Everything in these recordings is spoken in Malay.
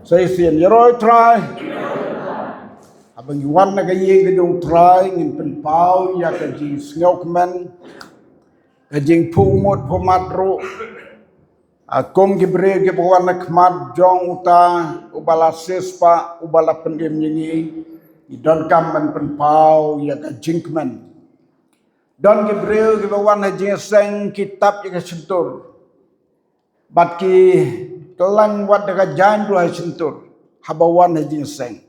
Saya sian yeroi try. Abang Yuan na gayeng gedung try ngin penpau ya kaji sngelkman. Kajing pumut pumatru. Akum gibre gibawan na kmat jong uta ubala sespa ubala pendim nyingi. Idon kaman penpau ya kajingkman. Don gibre gibawan na jingseng kitab ya kasentur. Bat ki kelang wat daga jandu ha sentur. Habawan na jingseng.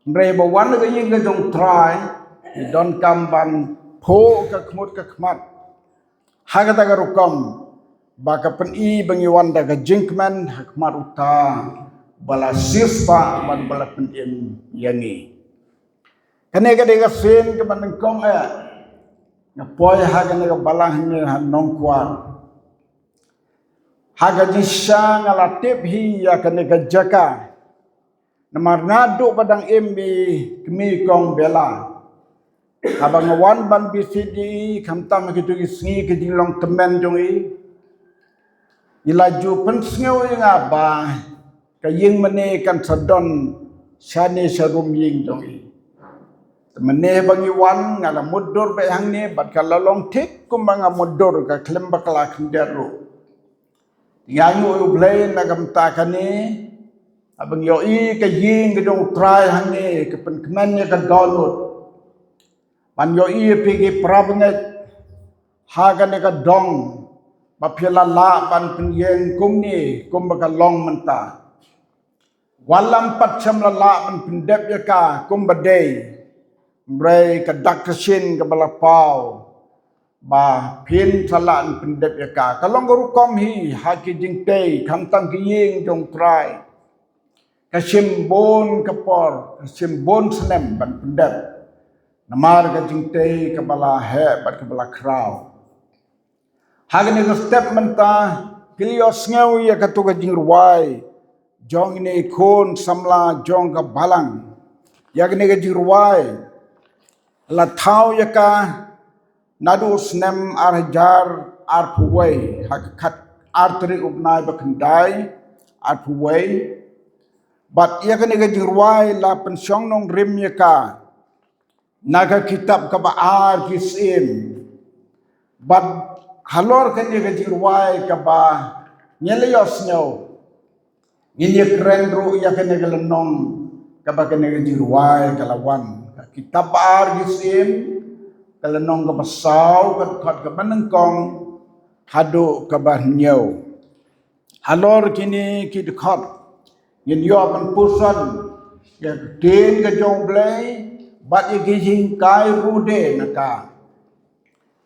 Mre bawan na gayeng gedung try. Idon kamban po kakmut kakmat. Haga daga rukam. Baka peni bangiwan daga jingkman hakmat uta bala sispa ban bala penim yangi. Kane ka daga sen ka banengkong ngapoy haga naga balang ni hanong kuan. Haga jisya ngalatip hiya kane ka jaka. Namarnado padang imbi kemi kong bela. Habang awan ban BCD kamtam gitu isngi ke dilong temen jongi. Ilaju pensngeu yang apa kayeng mene kan sadon syane sarum ying jongi. Temene bangi wan ngala mudur be hang ne bat kalalong tik kumbanga mudur ka klem bakala kenderu. Yangu ublay nagamta kani abang yoi kayeng gedong try hang ne kepen kemennya ka download. Man yoi pigi prabanget haga ne ka dong Mapila la pan penyeng kum ni kum baka long menta. Walam pat sam la pan pendep ya ka kum badai. Mrai ka daksin ka balapau. Ba pin salaan pendep ya ka. Kalong garukom hi haki jingtei kamtang kiyeng jong try. Kasimbon kapor kasimbon senem ban pendep. Namar ka jingtei ka bala he bat ka bala kraw. Hagani ka step menta kilios ngau ya katuga jingruai jong ini ikon samla jong ka balang yagni ka jingruai la thau ya ka nadu snem arjar arpuwai hakat artri ubnai bakandai arpuwai bat yagni ka jingruai la pensyong nong rim ya ka naga kitab ka baar kisim bat halor kan dia gajirwai kaba nyelios nyau nginya krendru ya kan dia lenong kaba kan dia gajirwai kalawan kitab ar gisim kalenong kabasau kat kabanengkong hadu kaba nyau halor kini kidkhot ngin yo pan pusan ya den ka jongblai bat ye gijing kai rude naka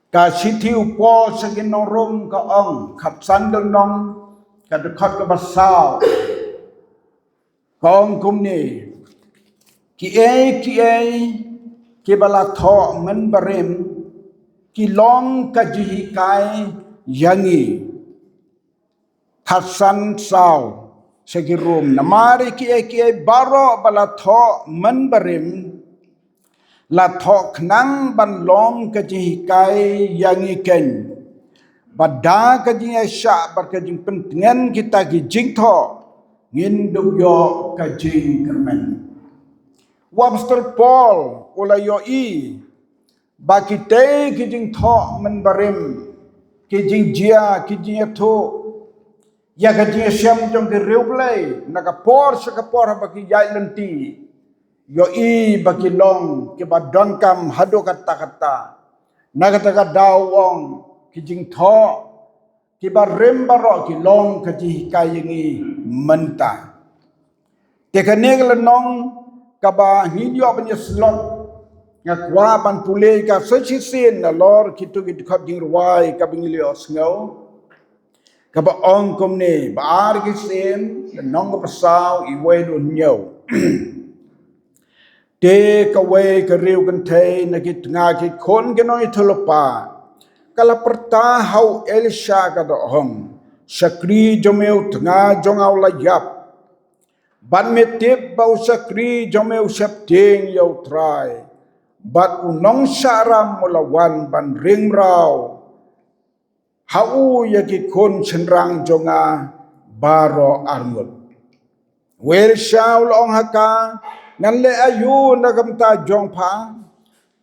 ka siti upo sagin norum ka ong khat sandal nong ka dekat ka basau ka ong kumni ki bala tho men barim ki long ka jihikai yangi khat san sau sagirum namari ki baro bala tho men barim la thok nang ban long ka ji kai yang iken bada ka ji sya bar ka ji pentengan kita gi jing tho ngin du yo ka ji kermen Webster Paul ula yo I ba kite ki jing tho men barim ki jing jia ki jing tho ya ka ji syam jong ke reublai na ka por sa ka por ba ki jai lenti yo I bagi long ke badon kam hado kata-kata nagata dawong ki jing tho ki barim baro ki long ka ji kayengi menta ke kaneg lenong ka ba hidio banya slot ngakwa ban pule ka sechisin na lor kitu ki khap jing ruai ka bingilios ngau ka ba ong komne ba ar ki sem nong ka pasau I we do nyau Take away ke riu kan thei na ki nga ki khon ke noi tholopa kala perta hau Elisha ka do hong sakri jomeu tnga jongaw la yap ban metip bau sakri jomeu septing yau trai bat unong saram mulawan ban ring raw hau ya ki khon chenrang jonga baro arngut Wel shao long haka ngan le ayu na kam ta jong pha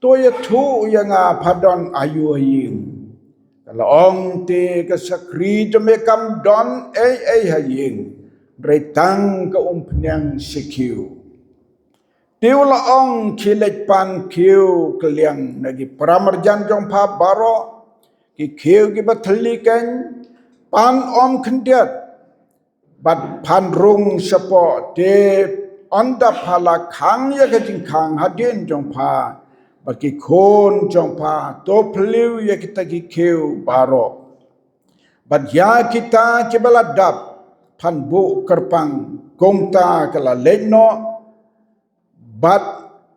to ya thu ya nga phadon ayu yin kalau ong te ka sakri to me kam don ai ha yin retang ka pnyang sikiu tiu la ong khilek pan kiu kliang nagi pramarjan jong pha baro ki kiu ki bathli kan pan om khndiat bat phan rung sapo te onda phala khang ya ka jing khang hadin jong pha bat ki khon jong pha to phliu ya kita ki kiu baro bat ya kita ki baladap phan bu kerpang gomta kala leno bat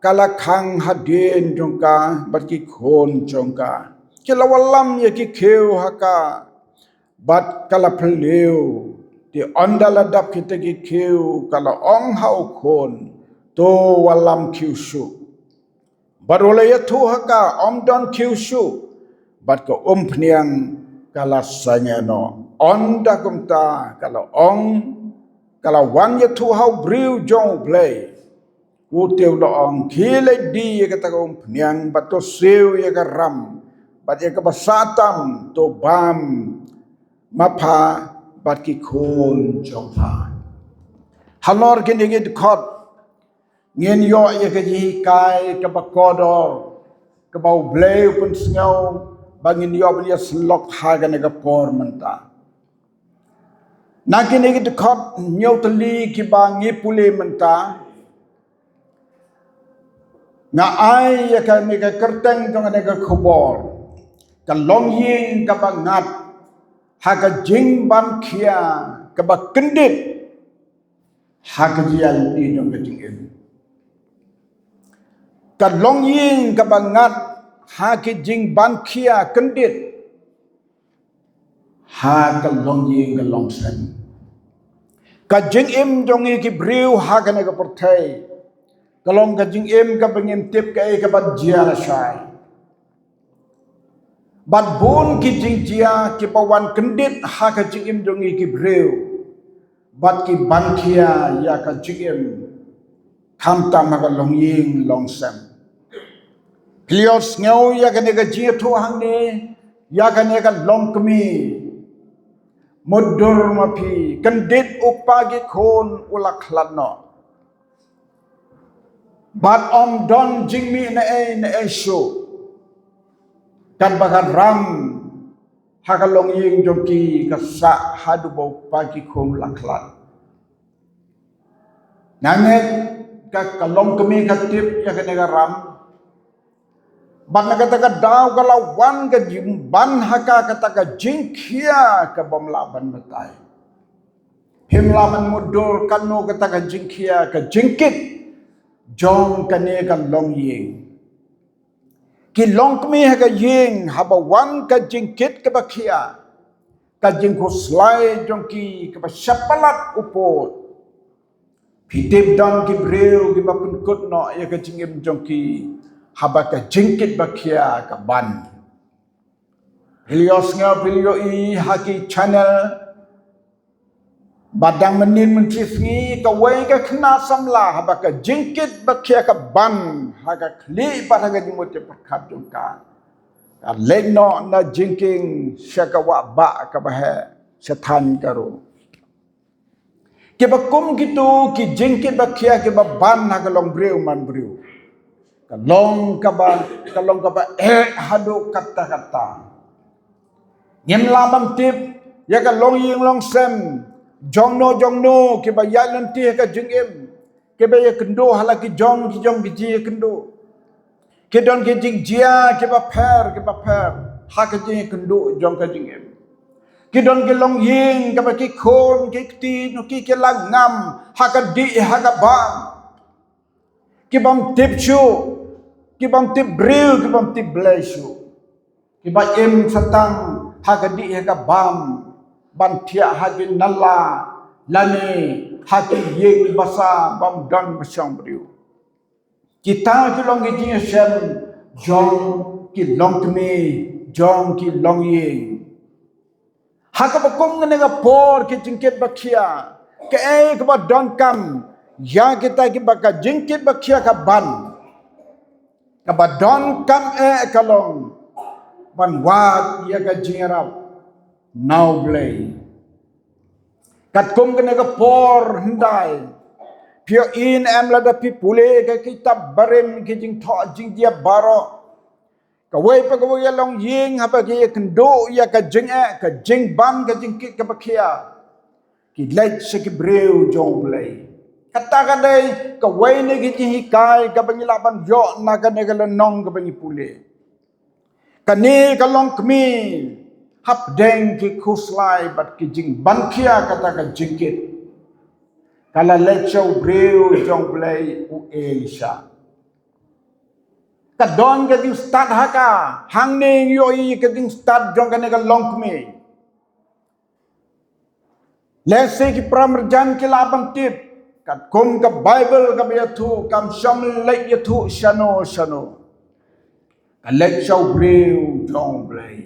kala khang hadin jongka bat ki khon jongka kila walam ya ki kheu haka bat kala phliu ti ondala dap kita ki kheu kala ong hau khon to walam khiusu barola ya thu haka om don khiusu bat ko phniang kala sanyano onda kumta kala ong kala wan ya thu hau briu jong play u teu lo ong khile di ya kata phniang bat to seu ya ka ram bat ya ka basatam to bam mapha bat ki khon jong pha halor ke ngi khot ngien yo ya ka ji kai ka ba kodor ka ba bleu pun sngau bangin yo ya slok ha ga ne ka por manta na ke ngi khot nyau tali ki ba ngi pule manta nga ai ya ka ne ka kerteng jong ne ka khobor ka long yin ka ba ngat ha ka jing ban khia ka ba kendit ha ka jial ti jong ka jing em ka long yin ka ba ngat ha ki jing ban khia kendit ha ka long yin ka long sen ka jing em jong ki briu ha ka ne ka porthai kalong ka jing em ka bangim tip ka e ka ba jial shai bat bun ki jing jia ki pawan kendit ha ka jing im dong ki breu bat ki ban khia ya ka jing im tham tam ha ka long ying long sam klios ngau ya ka ne ka jia thu hang ne ya ka ne ka long kmi modur ma phi kendit upagi khon ulak hlanno bat om don jing mi na e show kan bagan ram hakalong ying joki kasa hadu bau pagi khom laklat nanget ka kalong kemi katip ya kene ram ban kata ka daw kala wan ka jimban haka kata ka jingkhia ka bomlaban batai himlaman mudur kanu kata ka jingkhia ka jingkit jong kane ka long ying ki long kmi ha ka ying haba wan ka jingkit ka bakhia ka jing ko slai jong ki ka shapalat upot pitip dan ki breu ki bapun kut no ya ka jingim jong ki haba ka jingkit bakhia ka ban helios nga video i haki channel badang menin mentrisngi ka wai ka khna samla haba ka jingkit bakhia ka ban ha ka khli ba ha ka jimot pakhat jong ka leno na jingking syakawa ba ka ba he sethan karo ke bakum gitu ki jingkit bakhia ke ba ban ha ka long breu man breu ka long ka ba hadu kata kata ngem lamam tip ya ka long ying long sem jong no ke ba ya lanti ka jingem ke ba ya kendo hala ki jong ki ji kendo ke don ke jing jia ke ba pher ha ka jing kendo jong ka jingem ke don ke long ying ke ba ki khon ke ti no ki ke lang ngam ha ka di ha ka bam ke bam tip chu ke bam tip bril ke bam tip bleshu ke ba em satang ha ka di ha ka bam ban thia hagi nalla lani hagi yeng basa bam dan basang briu kita ki long ki jing sem jong ki long kme jong ki long yeng haka bakum ngene ga por ki jingket bakhia ke ba don kam ya kita ki baka jingkit bakia ka ban ka ba don kam kalong ban wat ya ka jingarap now blay kat kum kena ka por hendai pio in em la da pi pule ka kitab barem ki jing tho jing dia baro ka wei pa ka wei long ying ha pa ki kendo ya ka jing ban ka jing kit ka bakia ki leit se ki breu jong blay kata ka dai ka wei ne ki hikai ka bangi laban yo na ka ne ka nong ka bangi pule ka ni ka long kmi hap deng ki kuslai bat ki jing ban kia kata ka jingkit kala lechau breu jong blay u Asia ka don ka ding start haka hang ning yo i ka ding start jong ka ne ka long kmi lese ki pramerjan ki laban tip kat kum ka Bible ka biatu kam sham lek yatu shano ka lechau breu jong blay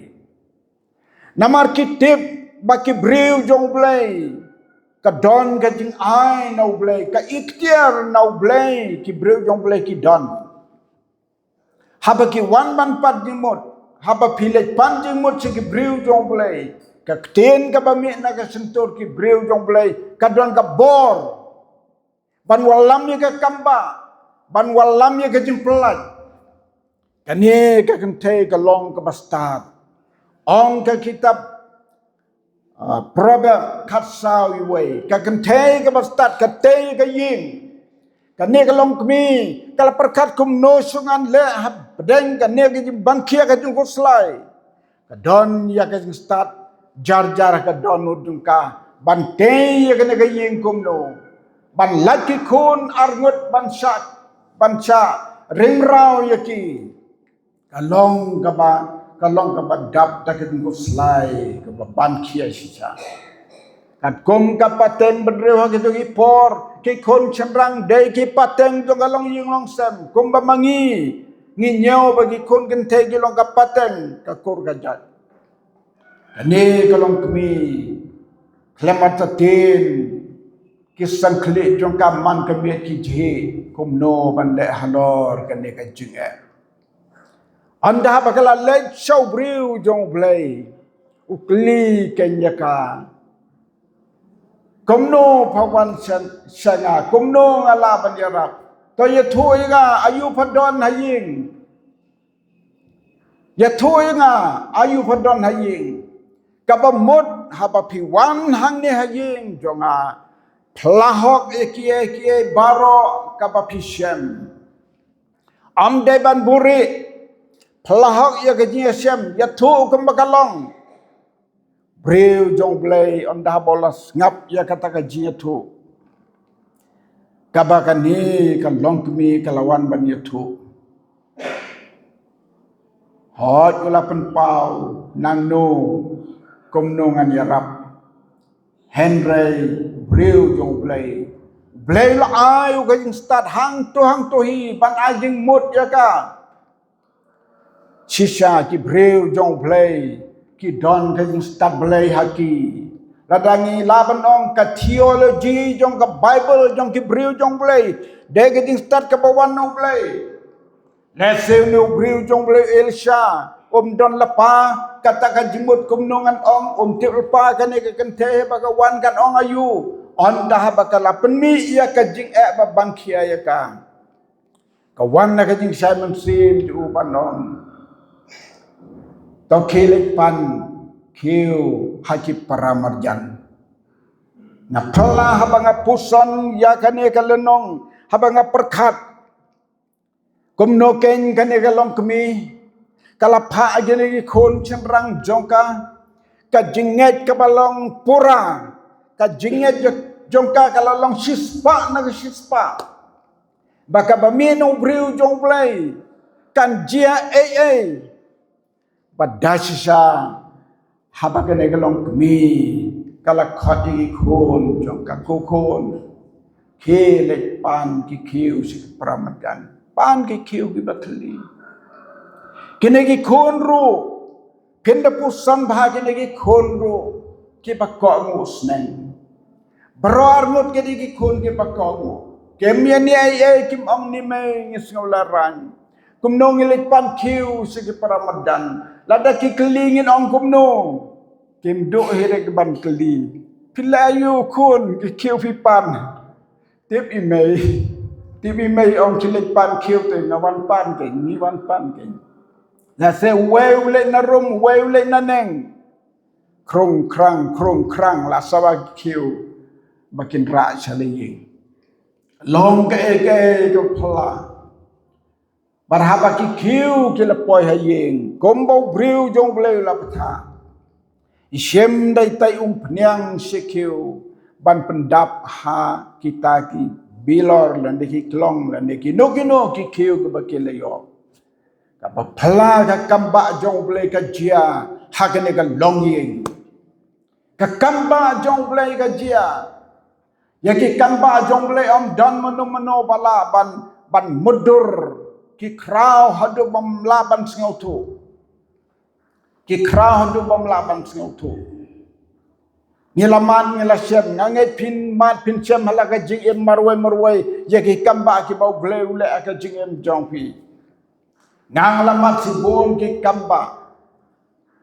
namar ki tip baki breu jong blay ka don ka jing ai nau blay ka ikhtiar nau blay ki breu jong blay ki don haba ki wan ban pat dimot haba pilek pan dimot si ki breu jong blay ka kten ka bami na ka sentur ki breu jong blay ka don ka bor ban walam ye ka kamba ban walam ye ka jing pelat kani ka kente ka long ka bastard ong ka kitab Proverb kat sawi way ka kente ka bastat ka te ka ying ka ne ka long kmi kala perkat kum no sungan le hab deng ka ne ka bangkia ka jung slai ka don ya ka start jar ka don udung ka ban te ya ka ne ka ying kum no ban laki kun arngut ban sha ring rau ya ki ka long ka ba kalong ka badap ta ka dung slai ka ban kia sisa kat kum ka pateng bedrew ha gitu ipor ki kon chenrang dei ki pateng jong kalong ying long sem kum ba mangi ngi nyau bagi kon gente gi long ka pateng ka kor ka jat ani kalong kmi klematatin kisan kli jong ka man ka miet ki je kum no ban le halor ka ne ka jing anda bakala lech show breu jong blay ukli kenyaka komno pawan sanga komno ngala banjarap to ye thui nga ayu phadon haying ye thui nga ayu phadon haying kabamut haba piwan hang ne haying jonga plahok ekie baro kabapishem amde ban buri pelahak ya gaji Asyam ya tu kembakalong breu jong blay ondah bolas ngap ya kata gaji tu kabakan ni kan long kemi kalawan ban ya tu hot ula penpau nang no komnongan ya rap Henry breu jong blay la ayu gaji start hang tu hi ban ajing mut ya ka Sisa ki breu jong blay ki don ka jing start blay haki ladangi laban ong ka theology jong ka Bible jong ki breu jong blay de ka jing start ka bawan no blay lese no breu jong blay Elsha don lapa kata ka jimut kumnongan ong tip lepa ka ne ka kente bagawan kan ong ayu on dah bakala penmi ia ka jing ba bangkia ya ka kawan na ka jing Simon Sim ju panon to kelek pan kiu haji paramarjan na pala habanga puson ya kane kalenong habanga perkat kumno ken kane kalong kemi kalapha agene khon chenrang jongka ka jinget ka balong pura ka jinget jongka kalalong sispa na sispa baka bamino briu jongplay kan jia padasisa habagane galong kmi kala khati khon jongka kokon kele pan ki khiu si pramadan pan ki khiu ki bathli kene ki khon ru penda pusan bha kene ki khon ru ki bakko ngusneng Peror ngut ke di kun ke pakong. Kemia ni ai kim ong ni me ngisngau laran. Kumno ngilik pan kiu segi Ramadan. Lada ki kelingin ong kumno. Kim do here ke ban keli. Pilayu kun ki kiu pi pan. Tip imei ong kilik pan kiu te ngawan pan ke ni wan pan ke. La se weu le na rum weu le na neng. Krong krang la sawa kiu. Makin ra chali long ke pala barhaba ki kiu ki lapoi hayeng kombo briu jong bleu la patha ishem dai tai pnyang sekiu ban pendap ha kita ki bilor lan ki klong lan ki no ki kiu ke bakile yo ka pala ka kamba jong bleu ka jia ha ke ne ka long yeng ka kamba jong bleu ka jia Yaki kamba jongle om dan mano bala ban mudur ki krau hadu bam laban singautu ki krau hadu bam laban singautu nilaman nilasem nganget pin mat pin chem halaga jing em marwai yaki kamba ki bau ble ule aka jing em jongpi ngang lamat si bom ki kamba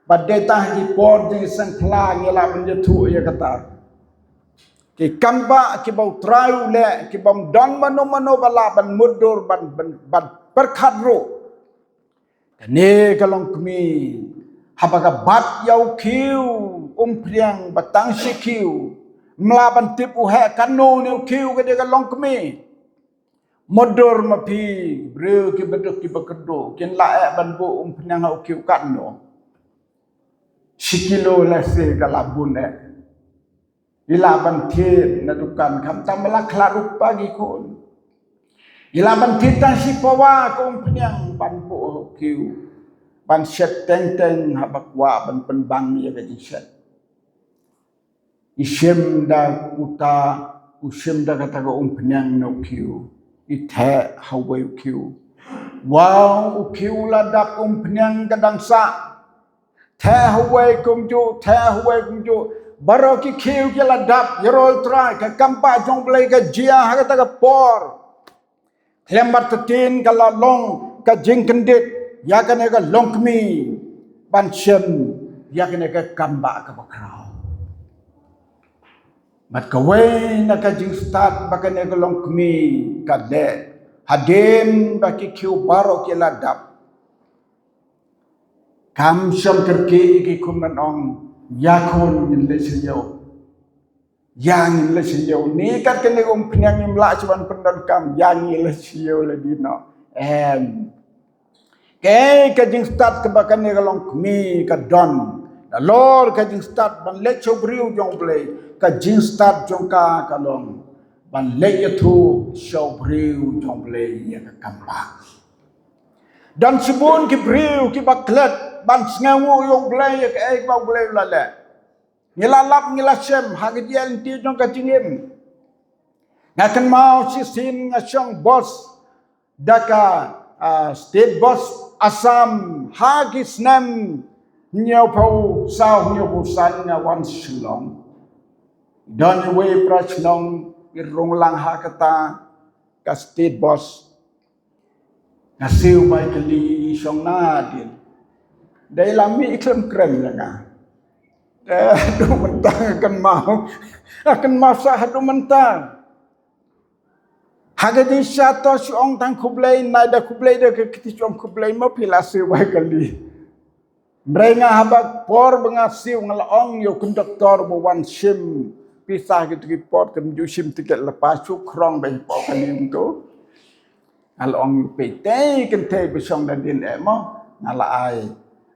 badeta ki por jing sang pla ngila menjetu ya kata ki kamba ki bau trau le ki bam don mano bala ban mudur ban perkhadro ne kalong kmi habaga bat yau kiu priang batang sikiu mlaban tip uhe kanu ne kiu ke de kalong kmi mudur mapi bre ki beduk ki bekedo kin la ban bu priang au kiu kanu sikilo la se kalabun ilaban tit na dukan kam tamala klaruk pagi kon ilaban titan si pawa kong penyang ban po kiu ban set teng habakwa ban penbang ya gaji set isem da uta usem da kata ko penyang no kiu ithe hawai kiu wow kiu la dak penyang kadang sa the hawai kumju Baro ki kiu ki ladap yerol try ka kampa jong play ka jia ha ka por lembar tetin ka long ka jing kendit ya ka ne ka long kmi ban chem ya ka ne ka kamba ka bakrao mat ka we na ka jing start ba ka ne ka long kmi ka le hadem ba ki kiu baro ki ladap kam sham kerke ki kuman ong yakun in lesio yang in lesio ni kat kene penyang ni mla cuman pendan kam yang in lesio le dino ke jing start ke bakan ni kalong kmi ka don da lor ka jing start ban le chobriu jong play ka jing start jong ka kalong ban le yatu chobriu jong play ya ka kamba dan subun ki briu ki baklet ban sngawu yong blay ke bau blay lale ngilalap ngilasem hagidian ti jong ka tingim ngakan mau sisin ngasong bos daka state boss Assam hagis nam nyau pau sau nyau pau san ngawan silong don we prachnong irung lang hakata ka state boss ngasiu mai kali song na din dai lami iklam krem langa du mentang akan masa hadu mentang hagadi syato siong tang kublai nada kublai de ke kitisom kublai ma pilase wai kali mrenga habak por bengasiu ngalaong yo kun doktor bo wan sim pisah gitu ki por kem ju sim tiket lepas su krong bai po kali tu ngalaong pete kente besong dan din emo ngalai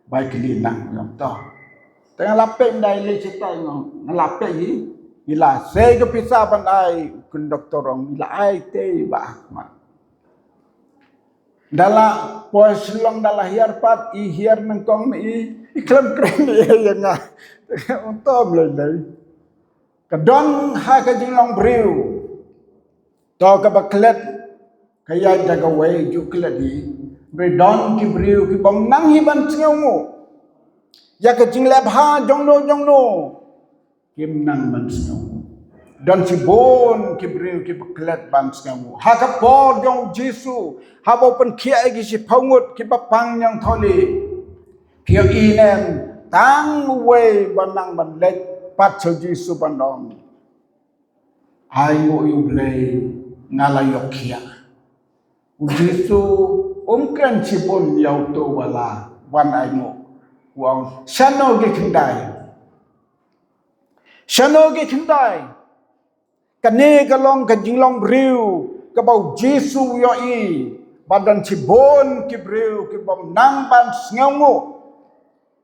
bai kali nang yom to tengah lapek dai le cerita ngong lapek yi ila se ke pisah pandai kun doktor ong ila ai te ba mat dala pos long dala hiar pat i hiar nang kong i iklam kren ye yang untom le dai kadon ha ka jinglong briu to ka baklet kaya jaga wei ju kladi bredon ki briu ki bom nang hi ban cngeu ya ka jinglab ha jongno kim nang ban cngeu dan si bon ki breu ki beklet ban sengamu haka por jong Jesu habo pen kia gi si pangut ki papang yang tholi pio inen tang we banang ban let pat so Jesu bandong ai ngo yu blei ngala yok kia Jesu kan si bon yau to wala wan ai ngo wang shano gi kindai kane kalong ka jinglong briu ka bau Jesu yo i badan si bon ki briu ki bom nang ban sngongo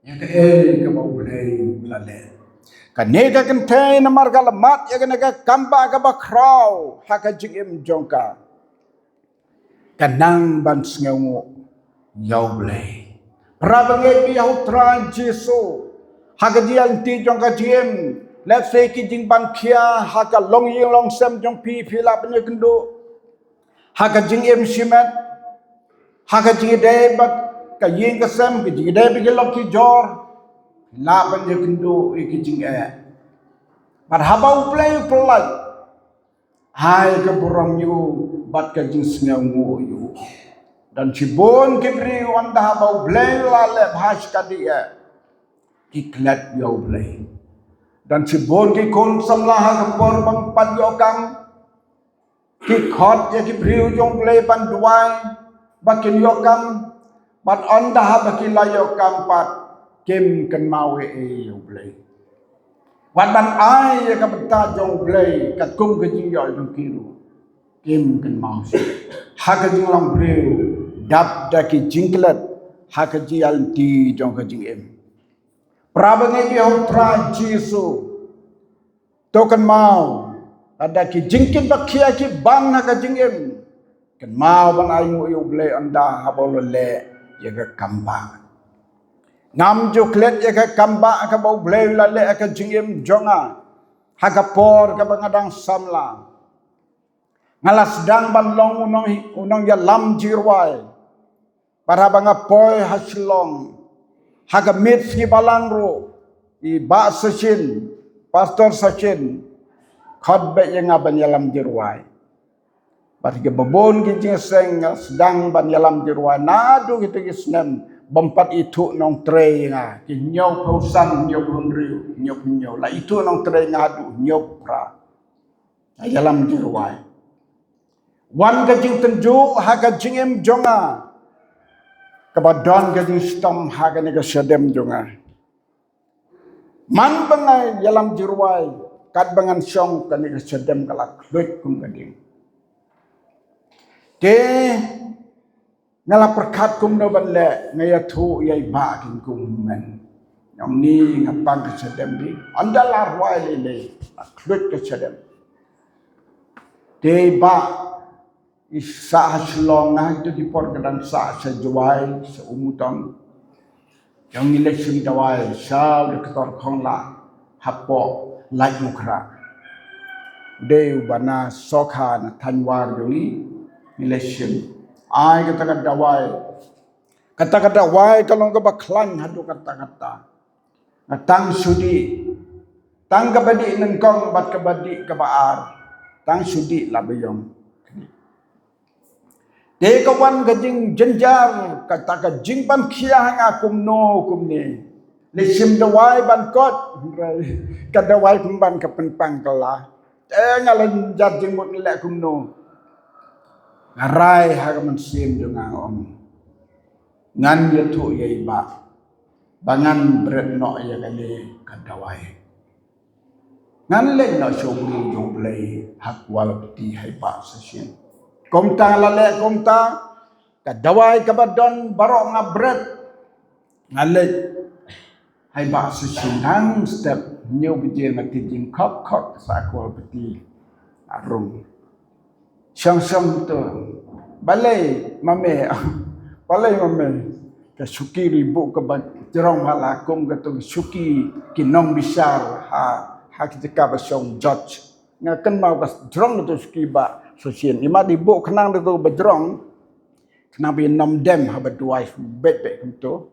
ya ka ka bau blei lale kane ka kente na marga lamat ya kana ka kamba ka ba kraw ha ka jingim jongka kanang ban sngongo yau blei prabange bi hau tra Jesu ha ka dial ti jongka jim let's say ki jing ban kia haka long ying long sem jong pi la pnya kendo haka jing em simet haka jing de bat ka ying ka sem ki jing de bi lok ki jor la pnya kendo ki jing but habau play hai ka buram yu bat ka jing sngangu yu dan cibon ki bri on da habau play la le bhas ka dia ki klat yo play dan si bon ki kon samlah ka por bang pan yo kang ki khot ya ki briu jong play pan duai bakin yo kang bat on da ha baki la yo kang pat kem kan mawe yo play wan ban ai ya ka bata jong play ka kum ka jing yo jong kiru kem kan mau ha ka jing long briu dap da ki jingklet ha ka ji al ti jong ka jing em prabangai bi hau tra Jesu tokan mau ada ki jingkin bakia ki ban ka jingem kan mau ban ai ngo yo ble anda habol le ya ka kamba ngam jo klet ya ka kamba ka bau ble la le ka jingem jonga ha ka por ka bangadang samla ngala sedang ban long unong ya lam jirwai para banga poi haslong haga mit si balangro i ba sachin pastor sachin khot be yang ban yalam jirwai bat ge babon gi jeseng sedang ban yalam jirwai nadu gitu gi snem bompat itu nong tre nga ki nyau pausan nyau punriu nyau la itu nong tre ngadu nyau pra yalam jirwai wan ga jing tenju haga jingem jonga kabadon ga jing stom haga ne ga sedem jonga man bangai yalam jirwai kat bangan syong kan ga sedem kalak duit kum gading ke ngala perkat kum no ban le ngaya thu yai ba kin kum men nyom ni ngapang ga sedem di andalar wai le duit ga sedem te ba isa haslong na itu di por kadang sa jual sa umutan yang election dawai sa de ketor khong la hapo like mukra de bana sokha na thanwar joni election ai kata dawai kalong ka baklan hadu kata tang sudi tang kabadi nengkong bat kabadi kabaar tang sudi labayong de kawan gajing jenjar kata ka jingpan khia hanga kumno kumni lesim dawai ban kot ka dawai kumban ka penpang kala ngalan jat jingmut le kumno ngarai ha ka mensim dengan om ngan ye thu ye ba bangan bret no ya kali ka dawai ngan le no shobru jong play hak wal peti hai ba sesien komta lale komta ka dawai ka badon barok ngabret ngale hai ba su sinang step new bije ngati jing khop sa ko peti arum syang to balai mame ka suki ribu ka jerong halakum ka tu suki kinong bisar ha kita ba song judge ngakan mau ka jerong tu suki ba sosial ima dibu kenang tu bejrong kenang bi nom dem ha berduai bet tu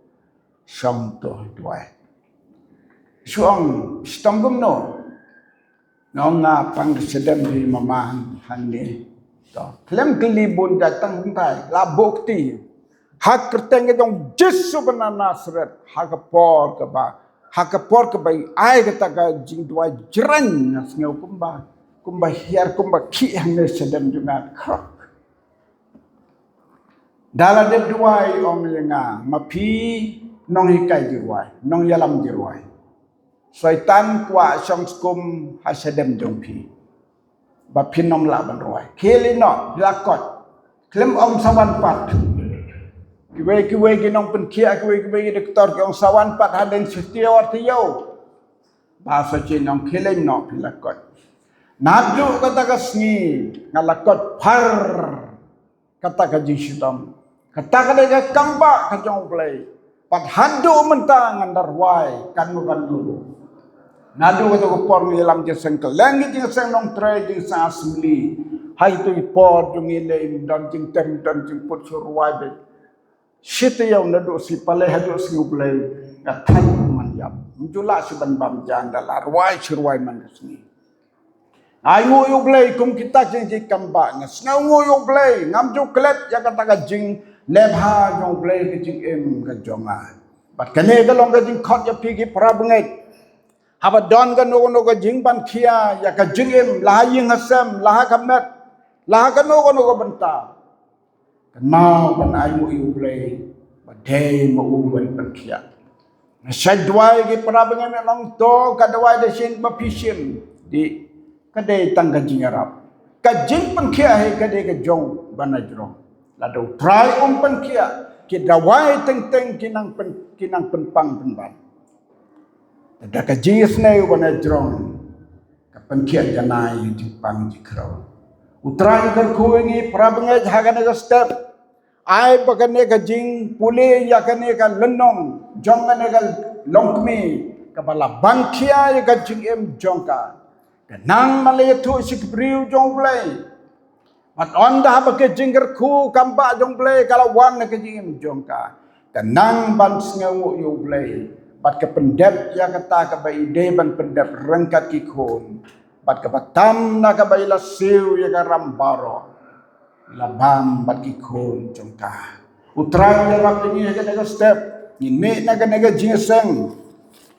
song tu duai suang stonggum no Nong nga pang sedem di mamahan hani to klem kelibun datang bentai la bukti hak kerteng dong Yesus benar Nazaret hak por ke ba hak por ke bai ai kata ka jing dua jeren ngeu kumba hiar kumba ki hang sedem juga krok dalam de dua om yenga mapi nong hikai jiwai nong yalam jiwai Syaitan kuat syong skum hasadem jongpi. Bapin nom la ban roi. Kili no lakot. Klem om sawan pat. Kiwe ginong penkia kiwe doktor ke om sawan pat haden setia wartiyo. Bahasa Cina kilim no pilakot. Nadu kata kasni ngalakot par kata kaji sitam. Kata kada kamba kajong play. Pat handu mentang andar wai kanu dulu. Nadu kata ko por ni lam je sengkel langi je seng nong trai je sa asli hai tu por jung ile dan jing tem dan jing put surwai be shite yaw nadu si pale hadu si ublai ka thai man yap mjula si ban bam jang dala rwai surwai man sni ai ngo ublai kum kita jing je kamba ngas ngau ngo ublai ngam ju klet ya kata ka jing lebha jong ublai ke jing em ka jonga bat kane ka long ka jing khot ya pi ki prabengai Haba don ka no ka jingban kia ya ka jingim lahaying hasem laha kamet laha ka no benta kan mau ban ay mo iublay badhay mo uban ban kia nasadway ki parabangay nang to kadaway de sin papisim di kadai tang ka jingarap ka jingban kia he kadai ka jong banajro lado try pan kia ki daway teng kinang penpang penban Ada kajis na yung wanadrong kapankiat janay yung pang jikraw. Utrang karkuwingi prabangay hagan na step. Ay bagane kajing puli yakane ka lenong jongane ka longkmi kabala bangkia yung kajing em jongka. Kanang malayatu sikbriw jongplay. At onda haba kajing karku kamba jongplay kalawan na kajing em jongka. Kanang bans ngawu yung play. Bat ke pendep ya kata ke bai deban pendep rengkat kikun. Bat ke batam na ke bai lasiu ya ke rambaro. Labam bat kikun jongka. Utrang ya rap ini ya ke step. Ini na ke nega jingseng.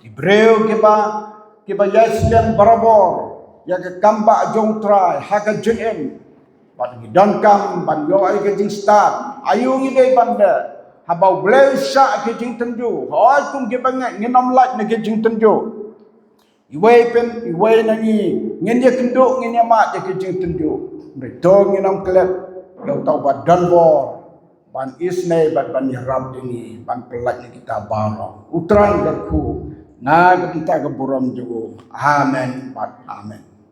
Ibreu ke ba yaslian barabor. Ya ke kamba jong trai haka jengem. Bat ngidon kam ban yo ay ke jing start. Ayu ngidai banda. Habau bleu syak ke jing tenju. Hoi tung ke bangat ngenom lak na ke jing tenju. Iwai nangi ngen dia kenduk ngen dia mat dia ke jing tenju. Betul ngenom klep. Lau tau bat donbor. Ban isnei bat ban yaram dingi. Ban pelak ni kita barang. Utrang berku. Na kita ke buram juga. Amen. Bat amen.